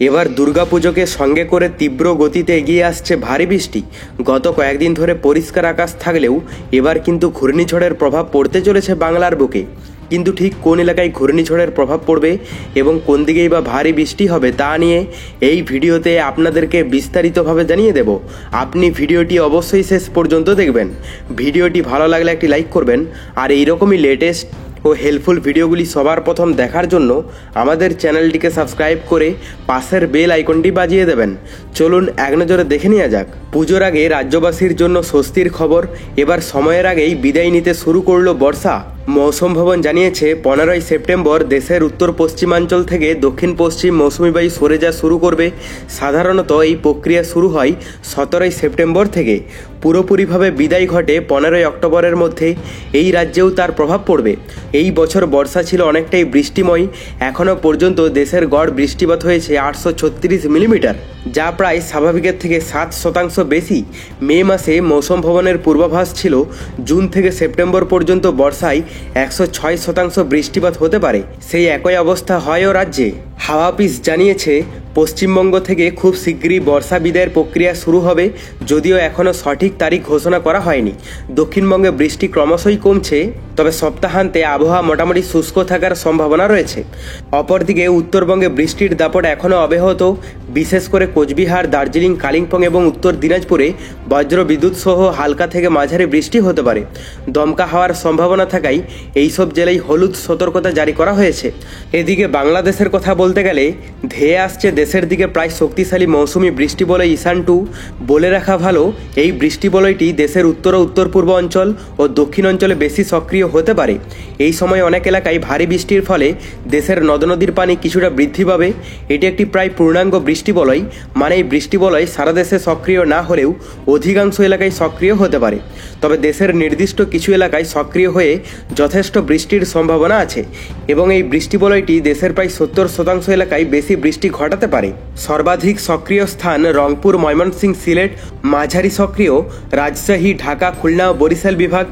এবার দুর্গাপুজোকে সঙ্গে করে তীব্র গতিতে এগিয়ে আসছে ভারী বৃষ্টি। গত কয়েকদিন ধরে পরিষ্কার আকাশ থাকলেও এবার কিন্তু ঘূর্ণিঝড়ের প্রভাব পড়তে চলেছে বাংলার বুকে। কিন্তু ঠিক কোন এলাকায় ঘূর্ণিঝড়ের প্রভাব পড়বে এবং কোন দিকেই বা ভারী বৃষ্টি হবে তা নিয়ে এই ভিডিওতে আপনাদেরকে বিস্তারিতভাবে জানিয়ে দেব। আপনি ভিডিওটি অবশ্যই শেষ পর্যন্ত দেখবেন। ভিডিওটি ভালো লাগলে একটি লাইক করবেন, আর এইরকমই লেটেস্ট ও হেল্পফুল ভিডিওগুলি সবার প্রথম দেখার জন্য আমাদের চ্যানেলটিকে সাবস্ক্রাইব করে পাশের বেল আইকনটি বাজিয়ে দেবেন। চলুন এক নজরে দেখে নেওয়া যাক। পুজোর আগে রাজ্যবাসীর জন্য স্বস্তির খবর, এবার সময়ের আগেই বিদায় নিতে শুরু করলো বর্ষা। মৌসুম ভবন জানিয়েছে 15ই সেপ্টেম্বর দেশের উত্তর পশ্চিমাঞ্চল থেকে দক্ষিণ পশ্চিম মৌসুমি বায়ু সরে যাওয়া শুরু করবে। সাধারণত এই প্রক্রিয়া শুরু হয় 17ই সেপ্টেম্বর থেকে। পুরোপুরিভাবে বিদায় ঘটে 15ই অক্টোবরের মধ্যে। এই রাজ্যেও তার প্রভাব পড়বে। এই বছর বর্ষা ছিল অনেকটাই বৃষ্টিময়। এখনও পর্যন্ত দেশের গড় বৃষ্টিপাত হয়েছে 836 মিলিমিটার, যা প্রায় স্বাভাবিকের থেকে 7% বেশি। মে মাসে মৌসুম ভবনের পূর্বাভাস ছিল জুন থেকে সেপ্টেম্বর পর্যন্ত বর্ষায় 106% বৃষ্টিপাত হতে পারে। সেই একই অবস্থা হয়ও রাজ্যে। হাওয়া অফিস জানিয়েছে পশ্চিমবঙ্গ থেকে খুব শীঘ্রই বর্ষা বিদায়ের প্রক্রিয়া শুরু হবে, যদিও এখনও সঠিক তারিখ ঘোষণা করা হয়নি। দক্ষিণবঙ্গে বৃষ্টি ক্রমশই কমছে, তবে সপ্তাহান্তে আবহাওয়া মোটামুটি শুষ্ক থাকার সম্ভাবনা রয়েছে। অপরদিকে উত্তরবঙ্গে বৃষ্টির দাপট এখনও অব্যাহত। বিশেষ করে কোচবিহার, দার্জিলিং, কালিম্পং এবং উত্তর দিনাজপুরে বজ্র বিদ্যুৎ সহ হালকা থেকে মাঝারি বৃষ্টি হতে পারে। দমকা হওয়ার সম্ভাবনা থাকায় এইসব জেলায় হলুদ সতর্কতা জারি করা হয়েছে। এদিকে বাংলাদেশের কথা বলতে গেলে ধেয়ে আসছে দেশের দিকে প্রায় শক্তিশালী মৌসুমি বৃষ্টিবলয় ঈশান 2। বলে রাখা ভালো, এই বৃষ্টিবলয়টি দেশের উত্তর ও উত্তর পূর্ব অঞ্চল ও দক্ষিণ অঞ্চলে বেশি সক্রিয় হতে পারে। এই সময় অনেক এলাকায় ভারী বৃষ্টির ফলে দেশের নদ নদীর পানি কিছুটা বৃদ্ধি পাবে। এটি একটি প্রায় পূর্ণাঙ্গ বৃষ্টিবলয়, মানে এই বৃষ্টিবলয় সারা দেশে সক্রিয় না হলেও অধিকাংশ এলাকায় সক্রিয় হতে পারে। তবে দেশের নির্দিষ্ট কিছু এলাকায় সক্রিয় হয়ে যথেষ্ট বৃষ্টির সম্ভাবনা আছে এবং এই বৃষ্টিবলয়টি দেশের প্রায় 70% এলাকায় বেশি বৃষ্টি ঘটাতে পারে। সর্বাধিক সক্রিয় স্থান রংপুর, ময়মনসিংহ, সিলেট। মাঝারি সক্রিয় রাজশাহী, ঢাকা, খুলনা ও বরিশাল বিভাগ।